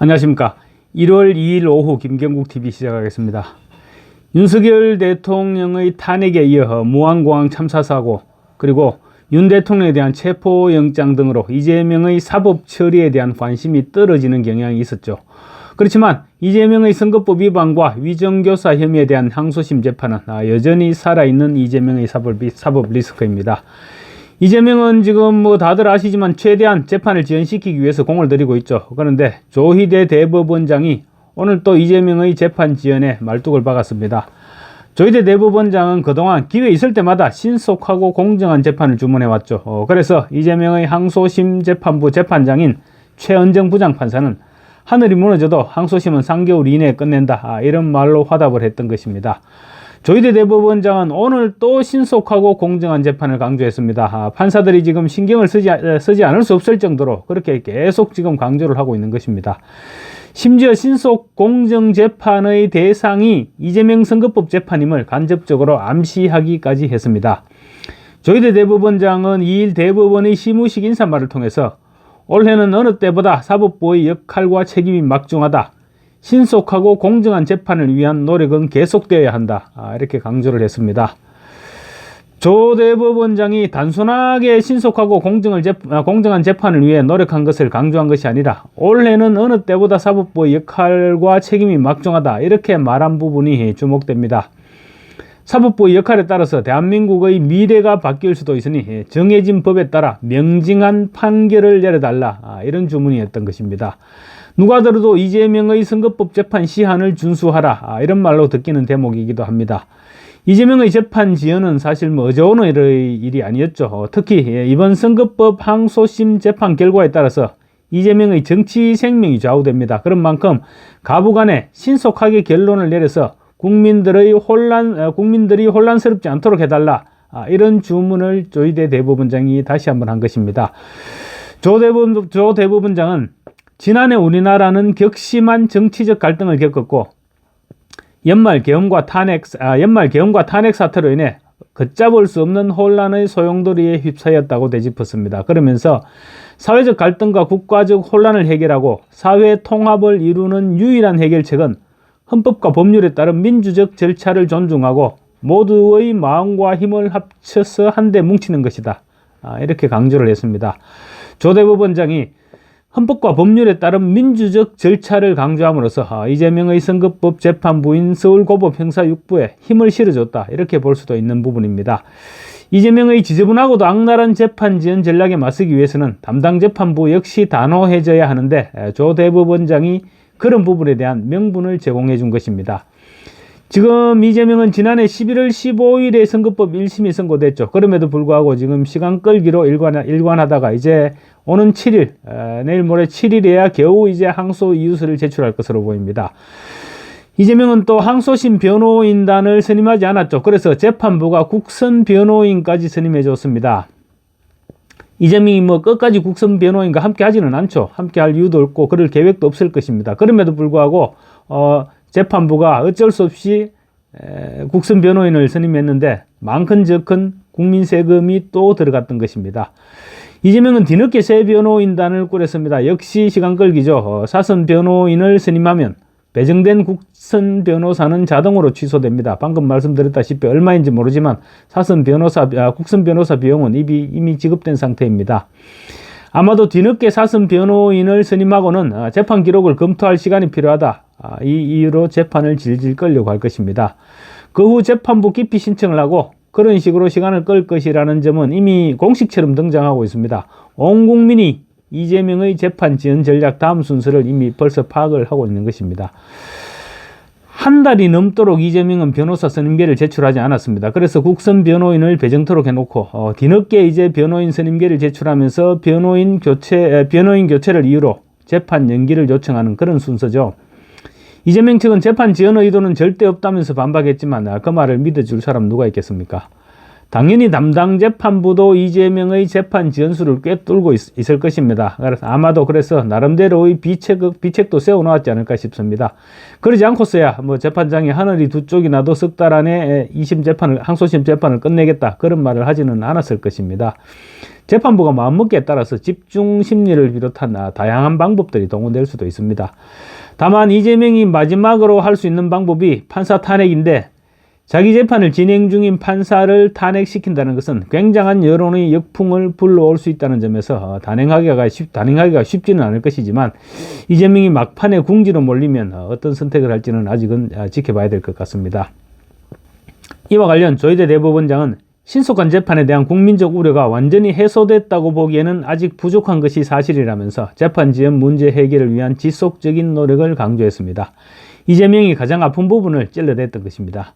안녕하십니까. 1월 2일 오후 김경국TV 시작하겠습니다. 윤석열 대통령의 탄핵에 이어 무안공항 참사 사고, 그리고 윤 대통령에 대한 체포영장 등으로 이재명의 사법 처리에 대한 관심이 떨어지는 경향이 있었죠. 그렇지만 이재명의 선거법 위반과 위정교사 혐의에 대한 항소심 재판은 여전히 살아있는 이재명의 사법 리스크입니다. 이재명은 지금 다들 아시지만 최대한 재판을 지연시키기 위해서 공을 들이고 있죠. 그런데 조희대 대법원장이 오늘 또 이재명의 재판 지연에 말뚝을 박았습니다. 조희대 대법원장은 그동안 기회 있을 때마다 신속하고 공정한 재판을 주문해왔죠. 그래서 이재명의 항소심 재판부 재판장인 최은정 부장판사는 하늘이 무너져도 항소심은 3개월 이내에 끝낸다, 이런 말로 화답을 했던 것입니다. 조희대 대법원장은 오늘 또 신속하고 공정한 재판을 강조했습니다. 판사들이 지금 신경을 쓰지 않을 수 없을 정도로 그렇게 계속 지금 강조를 하고 있는 것입니다. 심지어 신속 공정 재판의 대상이 이재명 선거법 재판임을 간접적으로 암시하기까지 했습니다. 조희대 대법원장은 2일 대법원의 시무식 인사말을 통해서 올해는 어느 때보다 사법부의 역할과 책임이 막중하다, 신속하고 공정한 재판을 위한 노력은 계속되어야 한다, 이렇게 강조를 했습니다. 조 대법원장이 단순하게 신속하고 공정한 재판을 위해 노력한 것을 강조한 것이 아니라 올해는 어느 때보다 사법부의 역할과 책임이 막중하다, 이렇게 말한 부분이 주목됩니다. 사법부의 역할에 따라서 대한민국의 미래가 바뀔 수도 있으니 정해진 법에 따라 명징한 판결을 내려달라, 이런 주문이었던 것입니다. 누가 들어도 이재명의 선거법 재판 시한을 준수하라, 이런 말로 듣기는 대목이기도 합니다. 이재명의 재판 지연은 사실 어제 오늘의 일이 아니었죠. 특히 이번 선거법 항소심 재판 결과에 따라서 이재명의 정치 생명이 좌우됩니다. 그런 만큼 가부간에 신속하게 결론을 내려서 국민들이 혼란스럽지 않도록 해달라, 이런 주문을 조희대 대법원장이 다시 한번 한 것입니다. 조 대법원장은 지난해 우리나라는 격심한 정치적 갈등을 겪었고 연말 계엄과 탄핵 사태로 인해 걷잡을 수 없는 혼란의 소용돌이에 휩싸였다고 되짚었습니다. 그러면서 사회적 갈등과 국가적 혼란을 해결하고 사회 통합을 이루는 유일한 해결책은 헌법과 법률에 따른 민주적 절차를 존중하고 모두의 마음과 힘을 합쳐서 한데 뭉치는 것이다, 이렇게 강조를 했습니다. 조 대법원장이 헌법과 법률에 따른 민주적 절차를 강조함으로써 이재명의 선거법 재판부인 서울고법 형사 6부에 힘을 실어줬다, 이렇게 볼 수도 있는 부분입니다. 이재명의 지저분하고도 악랄한 재판 지연 전략에 맞서기 위해서는 담당 재판부 역시 단호해져야 하는데 조 대법원장이 그런 부분에 대한 명분을 제공해 준 것입니다. 지금 이재명은 지난해 11월 15일에 선거법 1심이 선고됐죠. 그럼에도 불구하고 지금 시간 끌기로 일관하다가 이제 오는 7일, 내일 모레 7일에야 겨우 이제 항소 이유서를 제출할 것으로 보입니다. 이재명은 또 항소심 변호인단을 선임하지 않았죠. 그래서 재판부가 국선 변호인까지 선임해 줬습니다. 이재명이 끝까지 국선 변호인과 함께 하지는 않죠. 함께 할 이유도 없고 그럴 계획도 없을 것입니다. 그럼에도 불구하고 재판부가 어쩔 수 없이 국선 변호인을 선임했는데 많건 적건 국민 세금이 또 들어갔던 것입니다. 이재명은 뒤늦게 새 변호인단을 꾸렸습니다. 역시 시간 끌기죠. 사선 변호인을 선임하면 배정된 국선 변호사는 자동으로 취소됩니다. 방금 말씀드렸다시피 얼마인지 모르지만 국선 변호사 비용은 이미 지급된 상태입니다. 아마도 뒤늦게 사선 변호인을 선임하고는 재판 기록을 검토할 시간이 필요하다, 이 이유로 재판을 질질 끌려고 할 것입니다. 그 후 재판부 기피 신청을 하고 그런 식으로 시간을 끌 것이라는 점은 이미 공식처럼 등장하고 있습니다. 온 국민이 이재명의 재판 지연 전략 다음 순서를 이미 벌써 파악을 하고 있는 것입니다. 한 달이 넘도록 이재명은 변호사 선임계를 제출하지 않았습니다. 그래서 국선 변호인을 배정토록 해놓고 뒤늦게 이제 변호인 선임계를 제출하면서 변호인 교체를 이유로 재판 연기를 요청하는 그런 순서죠. 이재명 측은 재판 지연 의도는 절대 없다면서 반박했지만 그 말을 믿어줄 사람 누가 있겠습니까? 당연히 담당 재판부도 이재명의 재판 지연수를 꿰뚫고 있을 것입니다. 아마도 그래서 나름대로의 비책도 세워놓았지 않을까 싶습니다. 그러지 않고서야 뭐 재판장이 하늘이 두 쪽이 나도 석 달 안에 항소심 재판을 끝내겠다 그런 말을 하지는 않았을 것입니다. 재판부가 마음먹기에 따라서 집중 심리를 비롯한 다양한 방법들이 동원될 수도 있습니다. 다만 이재명이 마지막으로 할 수 있는 방법이 판사 탄핵인데, 자기 재판을 진행 중인 판사를 탄핵시킨다는 것은 굉장한 여론의 역풍을 불러올 수 있다는 점에서 단행하기가 쉽지는 않을 것이지만, 이재명이 막판에 궁지로 몰리면 어떤 선택을 할지는 아직은 지켜봐야 될 것 같습니다. 이와 관련 조희대 대법원장은 신속한 재판에 대한 국민적 우려가 완전히 해소됐다고 보기에는 아직 부족한 것이 사실이라면서 재판 지연 문제 해결을 위한 지속적인 노력을 강조했습니다. 이재명이 가장 아픈 부분을 찔러댔던 것입니다.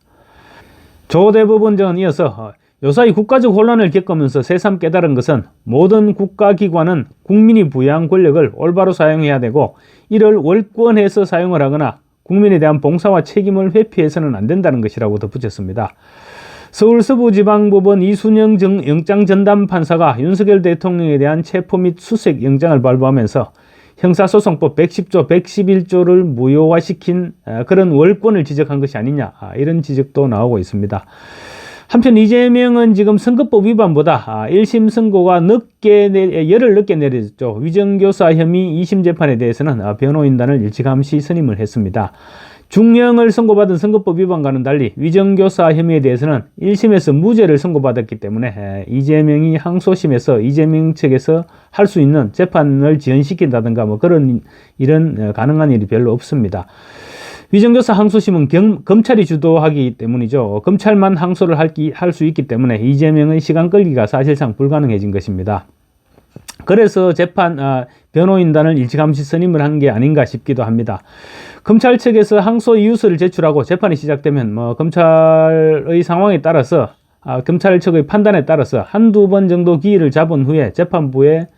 조 대법원장은 이어서 요사이 국가적 혼란을 겪으면서 새삼 깨달은 것은 모든 국가기관은 국민이 부여한 권력을 올바로 사용해야 되고, 이를 월권해서 사용을 하거나 국민에 대한 봉사와 책임을 회피해서는 안 된다는 것이라고 덧붙였습니다. 서울서부지방법원 이순영 영장전담판사가 윤석열 대통령에 대한 체포 및 수색 영장을 발부하면서 형사소송법 110조, 111조를 무효화시킨 그런 월권을 지적한 것이 아니냐, 이런 지적도 나오고 있습니다. 한편 이재명은 지금 선거법 위반보다 1심 선고가 열흘 늦게 내려졌죠. 위정교사 혐의 2심 재판에 대해서는 변호인단을 일찌감치 선임을 했습니다. 중형을 선고받은 선거법 위반과는 달리 위정교사 혐의에 대해서는 1심에서 무죄를 선고받았기 때문에 이재명이 항소심에서 이재명 측에서 할 수 있는 재판을 지연시킨다든가 뭐 이런 가능한 일이 별로 없습니다. 위정교사 항소심은 검찰이 주도하기 때문이죠. 검찰만 항소를 할 수 있기 때문에 이재명의 시간 끌기가 사실상 불가능해진 것입니다. 그래서 변호인단을 일찌감치 선임을 한 게 아닌가 싶기도 합니다. 검찰 측에서 항소 이유서를 제출하고 재판이 시작되면 검찰의 상황에 따라서 검찰 측의 판단에 따라서 한두 번 정도 기일을 잡은 후에 재판부에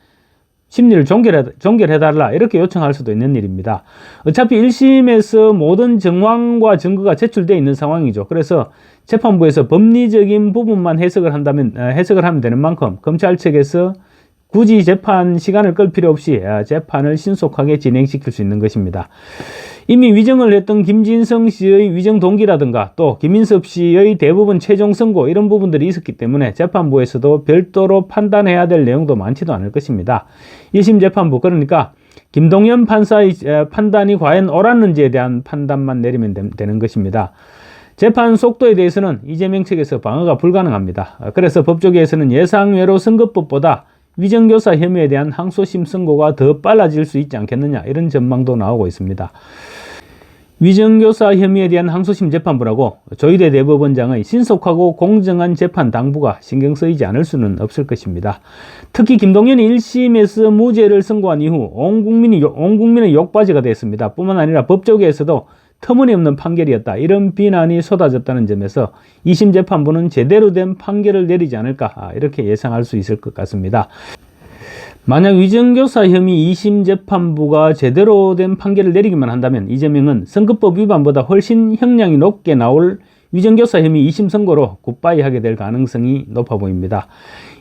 심리를 종결해달라 이렇게 요청할 수도 있는 일입니다. 어차피 1심에서 모든 정황과 증거가 제출되어 있는 상황이죠. 그래서 재판부에서 법리적인 부분만 해석을 하면 되는 만큼 검찰 측에서 굳이 재판 시간을 끌 필요 없이 재판을 신속하게 진행시킬 수 있는 것입니다. 이미 위정을 했던 김진성 씨의 위정 동기라든가 또 김인섭 씨의 대법원 최종 선고 이런 부분들이 있었기 때문에 재판부에서도 별도로 판단해야 될 내용도 많지도 않을 것입니다. 1심 재판부, 그러니까 김동연 판사의 판단이 과연 옳았는지에 대한 판단만 내리면 되는 것입니다. 재판 속도에 대해서는 이재명 측에서 방어가 불가능합니다. 그래서 법조계에서는 예상외로 선거법보다 위정교사 혐의에 대한 항소심 선고가 더 빨라질 수 있지 않겠느냐, 이런 전망도 나오고 있습니다. 위정교사 혐의에 대한 항소심 재판부라고 조희대 대법원장의 신속하고 공정한 재판 당부가 신경 쓰이지 않을 수는 없을 것입니다. 특히 김동연이 1심에서 무죄를 선고한 이후 온 국민의 욕바지가 됐습니다. 뿐만 아니라 법조계에서도 터무니없는 판결이었다, 이런 비난이 쏟아졌다는 점에서 2심 재판부는 제대로 된 판결을 내리지 않을까, 이렇게 예상할 수 있을 것 같습니다. 만약 위정교사 혐의 2심 재판부가 제대로 된 판결을 내리기만 한다면 이재명은 선거법 위반보다 훨씬 형량이 높게 나올 위정교사 혐의 2심 선고로 굿바이 하게 될 가능성이 높아 보입니다.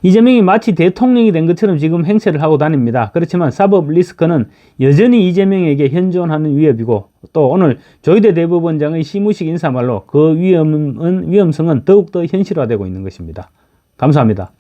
이재명이 마치 대통령이 된 것처럼 지금 행세를 하고 다닙니다. 그렇지만 사법 리스크는 여전히 이재명에게 현존하는 위협이고, 또 오늘 조희대 대법원장의 시무식 인사말로 그 위험성은 더욱더 현실화되고 있는 것입니다. 감사합니다.